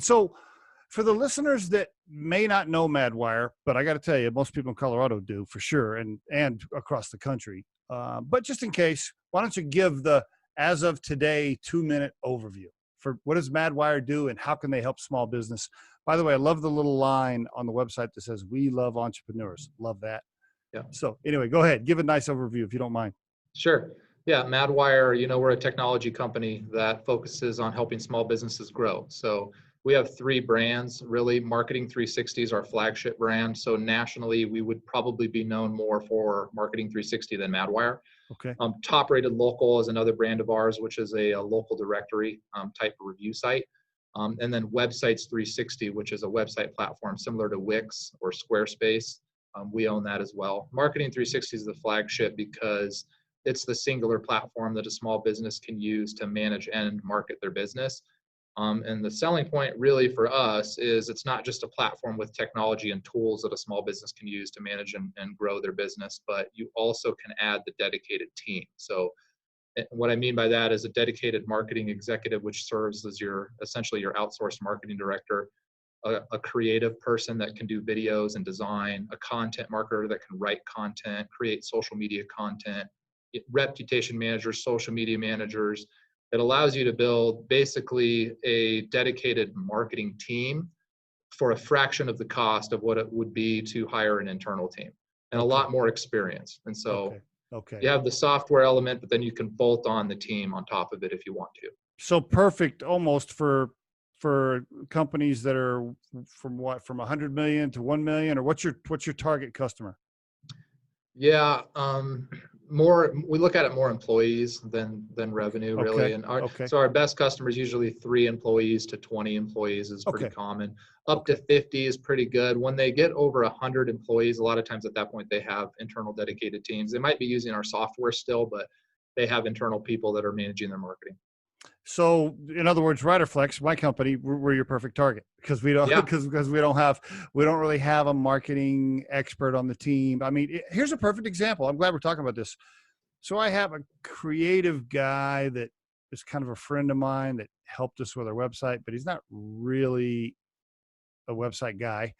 So for the listeners that may not know Madwire, but I got to tell you, most people in Colorado do for sure, and across the country. But just in case, why don't you give the as of today 2-minute overview for what does Madwire do and how can they help small business? By the way, I love the little line on the website that says "We love entrepreneurs." Love that. Yeah. So anyway, go ahead, give a nice overview if you don't mind. Sure. Yeah, Madwire, we're a technology company that focuses on helping small businesses grow. So we have 3 brands, really. Marketing 360 is our flagship brand. So nationally, we would probably be known more for Marketing 360 than Madwire. Okay. Top Rated Local is another brand of ours, which is a local directory type of review site. And then Websites 360, which is a website platform similar to Wix or Squarespace. We own that as well. Marketing 360 is the flagship because it's the singular platform that a small business can use to manage and market their business. And the selling point really for us is it's not just a platform with technology and tools that a small business can use to manage and grow their business, but you also can add the dedicated team. So what I mean by that is a dedicated marketing executive, which serves as essentially your outsourced marketing director, a creative person that can do videos and design, a content marketer that can write content, create social media content, reputation managers, social media managers. It allows you to build basically a dedicated marketing team for a fraction of the cost of what it would be to hire an internal team, and a lot more experience. And so you have the software element, but then you can bolt on the team on top of it if you want to. So perfect almost for companies that are from 100 million to 1 million, or what's your target customer? Yeah, we look at it more employees than revenue, really. And so our best customers usually 3 employees to 20 employees is pretty common. Up to 50 is pretty good. When they get over 100 employees, a lot of times at that point they have internal dedicated teams. They might be using our software still, but they have internal people that are managing their marketing. So in other words, Riderflex, my company, we're your perfect target because we don't we don't really have a marketing expert on the team. I mean, here's a perfect example. I'm glad we're talking about this. So I have a creative guy that is kind of a friend of mine that helped us with our website, but he's not really a website guy.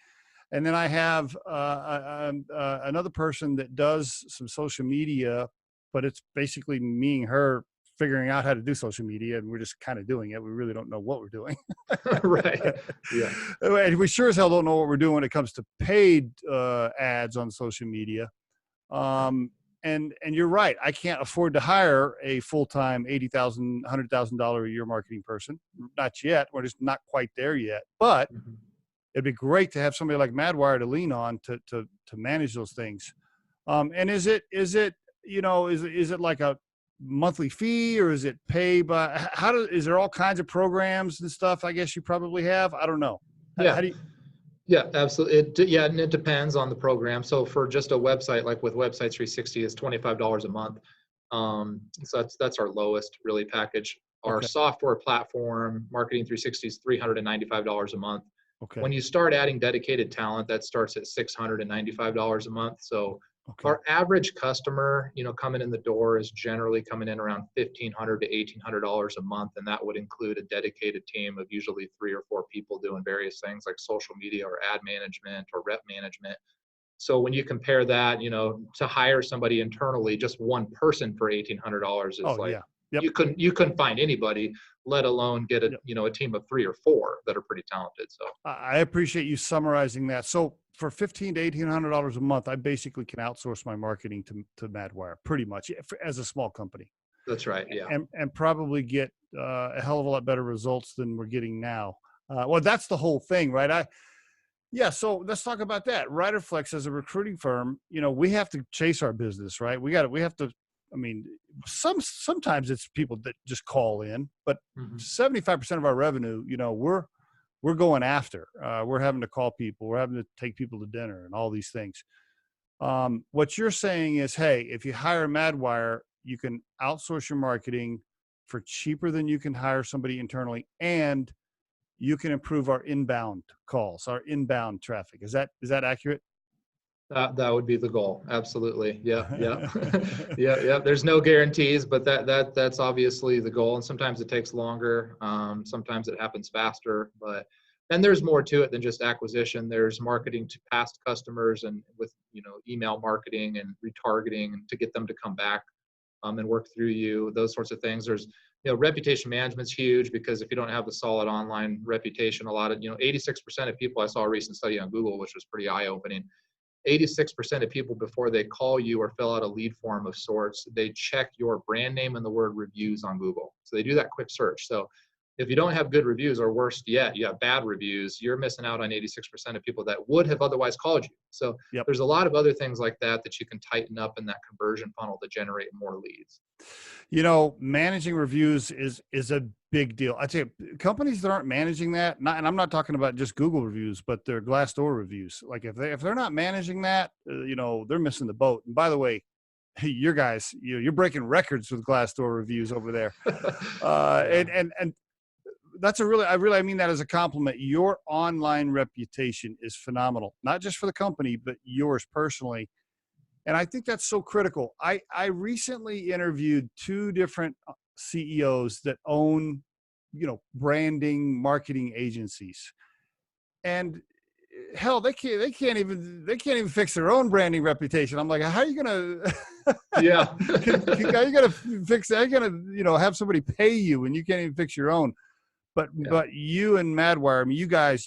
And then I have another person that does some social media, but it's basically me and her figuring out how to do social media, and we're just kind of doing it. We really don't know what we're doing. Right. Yeah. And we sure as hell don't know what we're doing when it comes to paid ads on social media. And you're right. I can't afford to hire a full-time $80,000, $100,000 a year marketing person. Not yet. We're just not quite there yet. But it'd be great to have somebody like Madwire to lean on to manage those things. And is it like a monthly fee, or is it pay by is there all kinds of programs and stuff? I guess you probably have. I don't know. How do you? Yeah, absolutely. And it depends on the program. So for just a website, like with Websites 360, is $25 a month. So that's our lowest really package. Our software platform, Marketing 360, is $395 a month. Okay. When you start adding dedicated talent, that starts at $695 a month. So our average customer, coming in the door is generally coming in around $1,500 to $1,800 a month, and that would include a dedicated team of usually 3 or 4 people doing various things like social media or ad management or rep management. So when you compare that, to hire somebody internally, just one person for $1,800 is you couldn't find anybody, let alone get a team of 3 or 4 that are pretty talented. So I appreciate you summarizing that. So for $1,500 to $1,800 a month, I basically can outsource my marketing to Madwire pretty much as a small company. That's right. Yeah. And probably get a hell of a lot better results than we're getting now. Well, that's the whole thing, right? So let's talk about that. Riderflex as a recruiting firm, we have to chase our business, right? We have to. I mean, sometimes it's people that just call in, but 75% of our revenue, we're going after. We're having to call people. We're having to take people to dinner and all these things. What you're saying is, hey, if you hire Madwire, you can outsource your marketing for cheaper than you can hire somebody internally, and you can improve our inbound calls, our inbound traffic. Is that accurate? That would be the goal. Absolutely. Yeah. Yeah. There's no guarantees, but that's obviously the goal. And sometimes it takes longer. Sometimes it happens faster, but And there's more to it than just acquisition. There's marketing to past customers and with, email marketing and retargeting and to get them to come back and work through you, those sorts of things. There's, reputation management's huge because if you don't have the solid online reputation, a lot of, 86% of people, I saw a recent study on Google, which was pretty eye-opening. 86% of people before they call you or fill out a lead form of sorts, they check your brand name and the word reviews on Google. So they do that quick search. So if you don't have good reviews, or worse yet, you have bad reviews, you're missing out on 86% of people that would have otherwise called you. So Yep. there's a lot of other things like that that you can tighten up in that conversion funnel to generate more leads. Managing reviews is a big deal. I tell you, companies that aren't managing that, and I'm not talking about just Google reviews, but their Glassdoor reviews. Like if they're not managing that, they're missing the boat. And by the way, your guys, you're breaking records with Glassdoor reviews over there. And that's I mean that as a compliment. Your online reputation is phenomenal, not just for the company, but yours personally. And I think that's so critical. I recently interviewed 2 different CEOs that own, branding marketing agencies. And hell, they can't even fix their own branding reputation. I'm like, how are you going to, Yeah. how are you going to fix that? How are you going to, have somebody pay you and you can't even fix your own? But you and Madwire, I mean,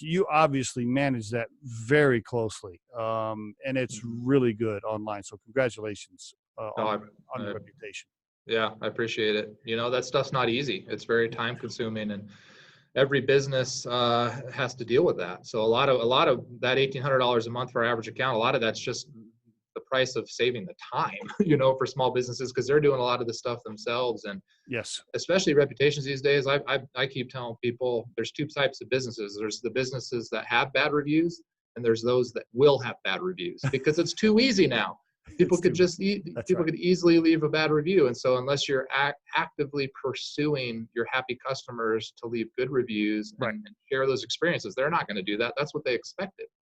you obviously manage that very closely, and it's really good online. So congratulations on the reputation. Yeah, I appreciate it. That stuff's not easy. It's very time consuming, and every business has to deal with that. So a lot of that $1,800 a month for our average account, a lot of that's just the price of saving the time, for small businesses because they're doing a lot of the stuff themselves. And yes, especially reputations these days, I keep telling people there's 2 types of businesses. There's the businesses that have bad reviews, and there's those that will have bad reviews because it's too easy now. People could easily leave a bad review. And so unless you're actively pursuing your happy customers to leave good reviews and share those experiences, they're not going to do that. That's what they expected.